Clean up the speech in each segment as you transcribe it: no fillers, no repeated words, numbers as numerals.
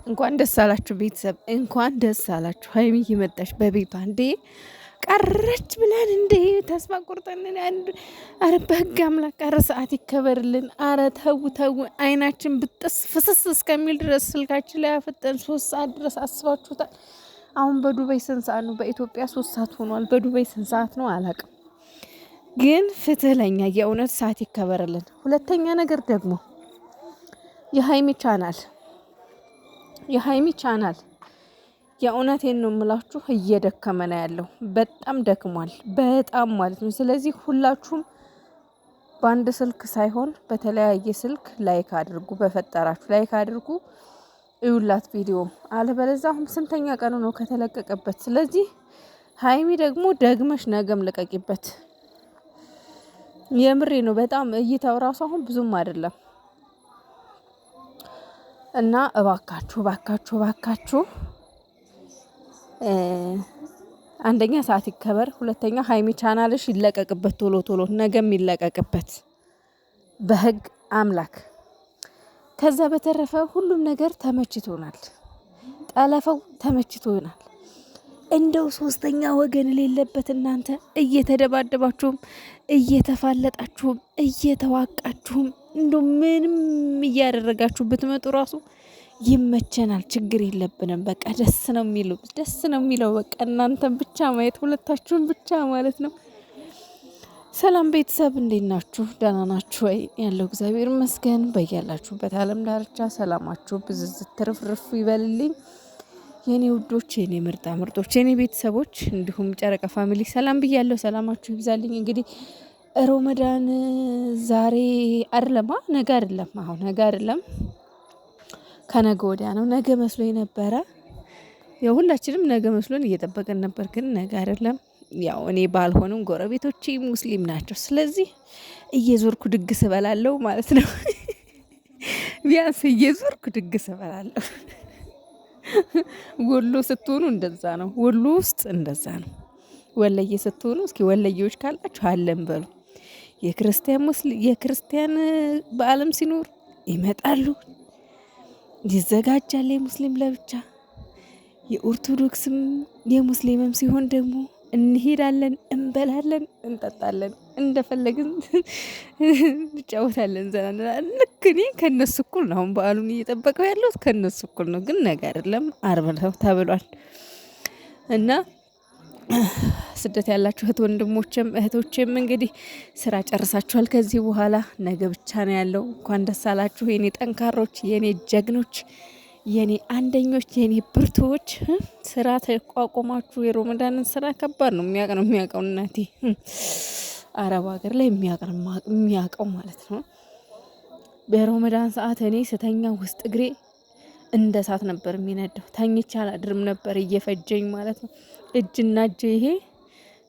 እንኳን ደስ አላችሁ ቤተሰብ፣ እንኳን ደስ አላችሁ። ሀይሚ እየመጣች በቤቷ እንዴ ቀረች ብለን እንዴ ተስፋ ቆርጠን አንድ አረ በህግ አምላክ አረ ሰዓት ይከበርልን። አረ ተው ተው፣ አይናችን ብጥስ ፍስስ እስከሚል ድረስ ስልካችን ላይ አፈጠን 3 ሰዓት ድረስ አስባችሁታል። አሁን በዱባይ ስንት ሰዓት ነው? በኢትዮጵያ 3 ሰዓት ሆኗል። በዱባይ ስንት ሰዓት ነው አላውቅም። ግን ፍትህ ለኛ የእውነት ሰዓት ይከበርልን። ሁለተኛ ነገር ደግሞ የሀይሚ ቻናል የእውነቴን ነው የምላችሁ እየደከመ ነው ያለው። በጣም ደክሟል፣ በጣም ማለት ነው። ስለዚህ ሁላችሁም በአንድ ስልክ ሳይሆን በተለያየ ስልክ ላይክ አድርጉ፣ በፈጠራችሁ ላይክ አድርጉ፣ እዩላት ቪዲዮ። አለበለዚያ አሁን ስንተኛ ቀኑ ነው ከተለቀቀበት? ስለዚህ ሀይሚ ደግሞ ደግመሽ ነገም ልቀቂበት። የምሬ ነው። በጣም እይታው ራሱ አሁን ብዙም አይደለም እና እባካችሁ አንደኛ ሰዓት ይከበር፣ ሁለተኛ ሀይሚ ቻናልሽ ይለቀቅበት፣ ቶሎ ነገም ይለቀቅበት በህግ አምላክ። ከዛ በተረፈ ሁሉም ነገር ተመችቶናል። ጠለፈው ተመችቶናል። እንደው ሶስተኛ ወገን የሌለበት እናንተ እየተደባደባችሁም እየተፋለጣችሁም እየተዋቃችሁም እንዶ ምንም እያደረጋችሁ ብትመጡ ራሱ ይመቸናል። ችግር የለብንም። በቃ ደስ ነው የሚለው በቃ እናንተን ብቻ ማየት፣ ሁለታችሁን ብቻ ማለት ነው። ሰላም ቤተሰብ እንዴት ናችሁ? ደህና ናችሁ ወይ? ያለው እግዚአብሔር ይመስገን። በያላችሁበት ዓለም ዳርቻ ሰላማችሁ ብዝዝት ትርፍርፍ ይበልልኝ። የኔ ውዶች፣ የኔ ምርጦች፣ የኔ ቤተሰቦች እንዲሁም ጨረቃ ፋሚሊ ሰላም ብያለሁ። ሰላማችሁ ይብዛልኝ። እንግዲህ ሮመዳን ዛሬ አይደለም፣ ነገ አይደለም። አሁን ነገ አይደለም፣ ከነገ ወዲያ ነው። ነገ መስሎኝ ነበረ። ያው ሁላችንም ነገ መስሎን እየጠበቀን ነበር፣ ግን ነገ አይደለም። ያው እኔ ባልሆንም ጎረቤቶቼ ሙስሊም ናቸው። ስለዚህ እየዞርኩ ድግስ እበላለሁ ማለት ነው። ቢያንስ እየዞርኩ ድግስ እበላለሁ። ወሎ ስትሆኑ እንደዛ ነው። ወሎ ውስጥ እንደዛ ነው። ወለየ ስትሆኑ እስኪ ወለየዎች ካላችሁ አለን በሉ። የክርስቲያን በዓለም ሲኖር ይመጣሉ፣ ይዘጋጃል። የሙስሊም ለብቻ፣ የኦርቶዶክስም የሙስሊምም ሲሆን ደግሞ እንሄዳለን፣ እንበላለን፣ እንጠጣለን፣ እንደፈለግን እንጫወታለን፣ ዘናለን። ልክ እኔ ከነሱ እኩል ነው። አሁን በዓሉን እየጠበቀው ያለሁት ከነሱ እኩል ነው። ግን ነገ አይደለም አርብ ነው ተብሏል። እና ስደት ያላችሁ እህት ወንድሞችም እህቶችም እንግዲህ ስራ ጨርሳችኋል። ከዚህ በኋላ ነገ ብቻ ነው ያለው። እንኳን ደስ አላችሁ የኔ ጠንካሮች፣ የኔ ጀግኖች፣ የኔ አንደኞች፣ የኔ ብርቱዎች። ስራ ተቋቁማችሁ የሮመዳንን ስራ ከባድ ነው። የሚያውቀው እናቴ አረብ ሀገር ላይ የሚያውቀው ማለት ነው። በሮመዳን ሰዓት እኔ ስተኛ ውስጥ እግሬ እንደ እሳት ነበር የሚነደው። ተኝቼ አላድርም ነበር እየፈጀኝ ማለት ነው። እጅና እጅ ይሄ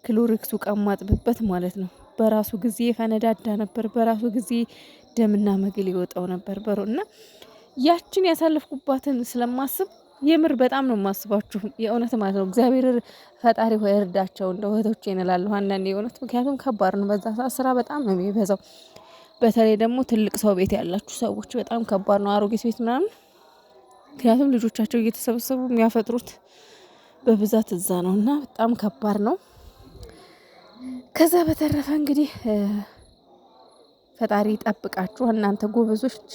ክሎሪክሱ ቀማጥብበት ማለት ነው። በራሱ ጊዜ ፈነዳዳ ነበር። በራሱ ጊዜ ደምና መግል ይወጣው ነበር እና ያችን ያሳለፍኩባትን ስለማስብ የምር በጣም ነው የማስባችሁ፣ የእውነት ማለት ነው። እግዚአብሔር ፈጣሪ ሆይ እርዳቸው እንደ እህቶቼ እንላለሁ አንዳንዴ የእውነት። ምክንያቱም ከባድ ነው፣ በዛ ሰዓት ስራ በጣም ነው የሚበዛው። በተለይ ደግሞ ትልቅ ሰው ቤት ያላችሁ ሰዎች በጣም ከባድ ነው፣ አሮጌት ቤት ምናምን። ምክንያቱም ልጆቻቸው እየተሰበሰቡ የሚያፈጥሩት በብዛት እዛ ነው እና በጣም ከባድ ነው። ከዛ በተረፈ እንግዲህ ፈጣሪ ጠብቃችሁ፣ እናንተ ጎበዞች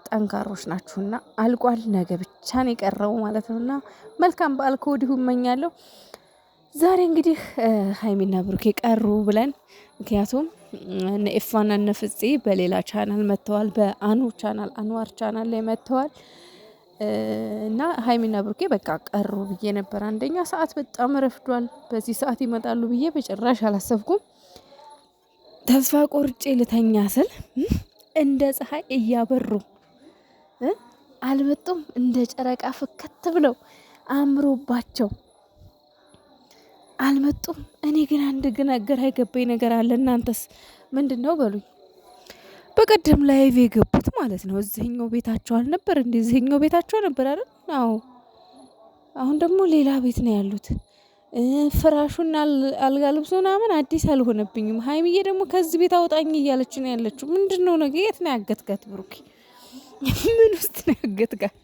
ጠንካሮች ናችሁና አልቋል። ነገ ብቻ ነው የቀረው ማለት ነውና መልካም በዓል ከወዲሁ እመኛለሁ። ዛሬ እንግዲህ ሀይሚና ብሩኬ ቀሩ ብለን፣ ምክንያቱም እነ ኤፋና እነ ፍፄ በሌላ ቻናል መጥተዋል፣ በአኑ ቻናል አንዋር ቻናል ላይ መጥተዋል እና ሀይሚና ብሩኬ በቃ ቀሩ ብዬ ነበር። አንደኛ ሰዓት በጣም ረፍዷል። በዚህ ሰዓት ይመጣሉ ብዬ በጭራሽ አላሰብኩም። ተስፋ ቆርጬ ልተኛ ስል እንደ ፀሐይ እያበሩ አልመጡም። እንደ ጨረቃ ፍከት ብለው አምሮባቸው አልመጡም። እኔ ግን አንድ ግራ የገባኝ ነገር አለ። እናንተስ ምንድን ነው በሉኝ። በቀደም ላይቭ የገቡት ማለት ነው እዚህኛው ቤታቸው አልነበር? እዚህኛው ቤታቸው ነበር አይደል? አዎ። አሁን ደግሞ ሌላ ቤት ነው ያሉት። ፍራሹና አልጋ ልብሱ ምናምን አዲስ አልሆነብኝም። ሀይሚዬ ደግሞ ከዚህ ቤት አውጣኝ እያለች ነው ያለችው። ምንድን ነው ነገ? የት ነው ያገትከት ብሩኬ? ምን ውስጥ ነው ያገትጋት?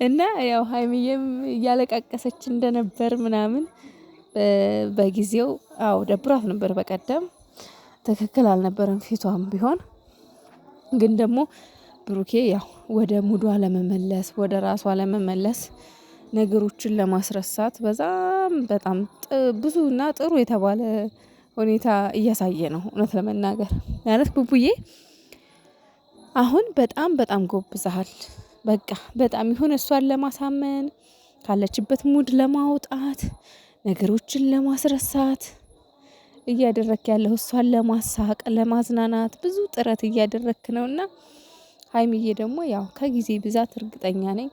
እና ያው ሀይሚዬም እያለቃቀሰች እንደነበር ምናምን በጊዜው አዎ ደብሯት ነበር። በቀደም ትክክል አልነበረም ፊቷም ቢሆን ግን ደግሞ ብሩኬ ያው ወደ ሙዷ ለመመለስ ወደ ራሷ ለመመለስ ነገሮችን ለማስረሳት በጣም ብዙና ጥሩ የተባለ ሁኔታ እያሳየ ነው። እውነት ለመናገር ማለት ቡቡዬ አሁን በጣም ጎብዘሃል። በቃ በጣም ይሁን እሷን ለማሳመን ካለችበት ሙድ ለማውጣት ነገሮችን ለማስረሳት እያደረክ ያለው እሷን ለማሳቅ ለማዝናናት ብዙ ጥረት እያደረክ ነውና ሀይሚዬ ደግሞ ያው ከጊዜ ብዛት እርግጠኛ ነኝ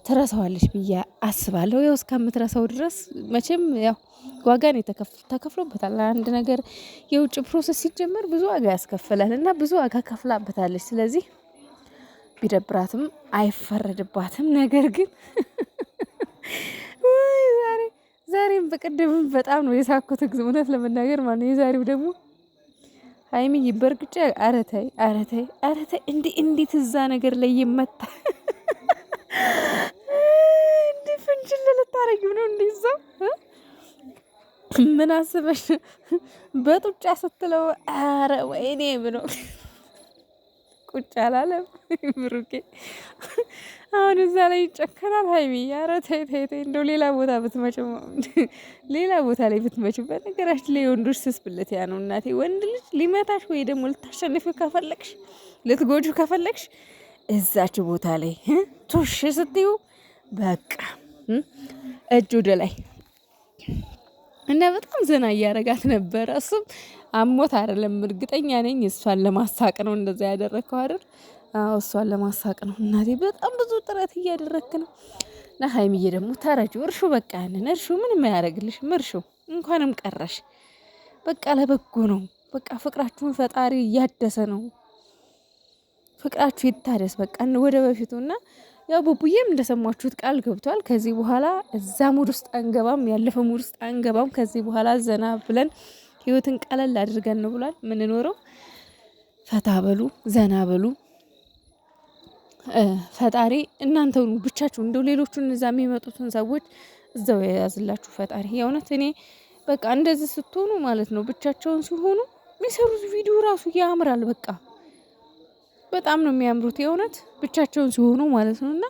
ትረሳዋለች ብዬ አስባለሁ። ያው እስከምትረሳው ድረስ መቼም ያው ዋጋን ተከፍሎበታል። አንድ ነገር የውጭ ፕሮሰስ ሲጀመር ብዙ ዋጋ ያስከፍላል እና ብዙ ዋጋ ከፍላበታለች። ስለዚህ ቢደብራትም አይፈረድባትም። ነገር ግን ዛሬም በቀደምም በጣም ነው የሳኩት እውነት ለመናገር ማለት ነው። የዛሬው ደግሞ ሀይሚዬ በርግጫ አረታይ እንዴት እዛ ነገር ላይ ይመታ እንዲህ ፍንጅል ልታረጊው ነው እንዴ? እዛው ምን አስበሽ በጡጫ ስትለው አረ ወይኔ ብሎ ቁጭ አላለም ብሩኬ። አሁን እዛ ላይ ይጨከናል ሀይሚ። ኧረ ተይ እንደው ሌላ ቦታ ብትመጪው ሌላ ቦታ ላይ ብትመጪው። በነገራችን ላይ የወንዶች ስስ ብልት ያ ነው እናቴ። ወንድ ልጅ ሊመታሽ ወይ ደግሞ ልታሸንፊው ከፈለግሽ ልትጎጁ ከፈለግሽ እዛች ቦታ ላይ ቱሽ ስትዩ በቃ እጅ ወደ ላይ እና በጣም ዘና እያረጋት ነበረ። እሱም አሞት አይደለም እርግጠኛ ነኝ እሷን ለማሳቅ ነው እንደዛ ያደረከው አይደል? አዎ እሷን ለማሳቅ ነው እናቴ። በጣም ብዙ ጥረት እያደረክ ነው። እና ሀይሚዬ ደግሞ ተረጂው እርሹ በቃ ያንን እርሹ ምንም አያደርግልሽም። እርሹ እንኳንም ቀረሽ በቃ ለበጎ ነው። በቃ ፍቅራችሁን ፈጣሪ እያደሰ ነው። ፍቅራችሁ ይታደስ በቃ ወደ በፊቱና ያው ቡቡዬም እንደሰማችሁት ቃል ገብቷል። ከዚህ በኋላ እዛ ሙድ ውስጥ አንገባም፣ ያለፈ ሙድ ውስጥ አንገባም። ከዚህ በኋላ ዘና ብለን ህይወትን ቀለል አድርገን ነው ብሏል ምንኖረው። ፈታ በሉ ዘና በሉ። ፈጣሪ እናንተው ብቻችሁ እንደው ሌሎቹን እዛ የሚመጡትን ሰዎች እዛው የያዝላችሁ ፈጣሪ። የእውነት እኔ በቃ እንደዚህ ስትሆኑ ማለት ነው ብቻቸውን ሲሆኑ የሚሰሩት ቪዲዮ ራሱ ያምራል። በቃ በጣም ነው የሚያምሩት የእውነት ብቻቸውን ሲሆኑ ማለት ነውና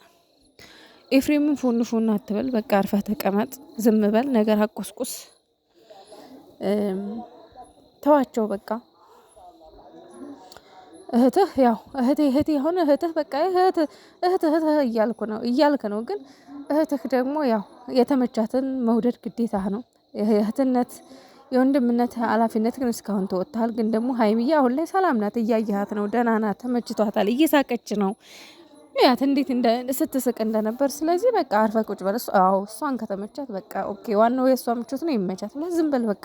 ኤፍሬምን ፎን አትበል። በቃ አርፈህ ተቀመጥ፣ ዝም በል፣ ነገር አቆስቁስ፣ ተዋቸው በቃ። እህትህ ያው እህቴ የሆነ እህትህ በቃ እህትህ እያልክ ነው። ግን እህትህ ደግሞ ያው የተመቻትን መውደድ ግዴታ ነው። የእህትነት የወንድምነት ኃላፊነት ግን እስካሁን ተወጥተሃል። ግን ደግሞ ሀይሚዬ አሁን ላይ ሰላም ናት፣ እያየሃት ነው፣ ደህና ናት፣ ተመችቷታል፣ እየሳቀች ነው። ያት እንዴት ስትስቅ እንደነበር። ስለዚህ በቃ አርፈህ ቁጭ በል። አዎ እሷን ከተመቻት በቃ ኦኬ፣ ዋናው የእሷ ምቾት ነው፣ ይመቻት ብለህ ዝም በል በቃ።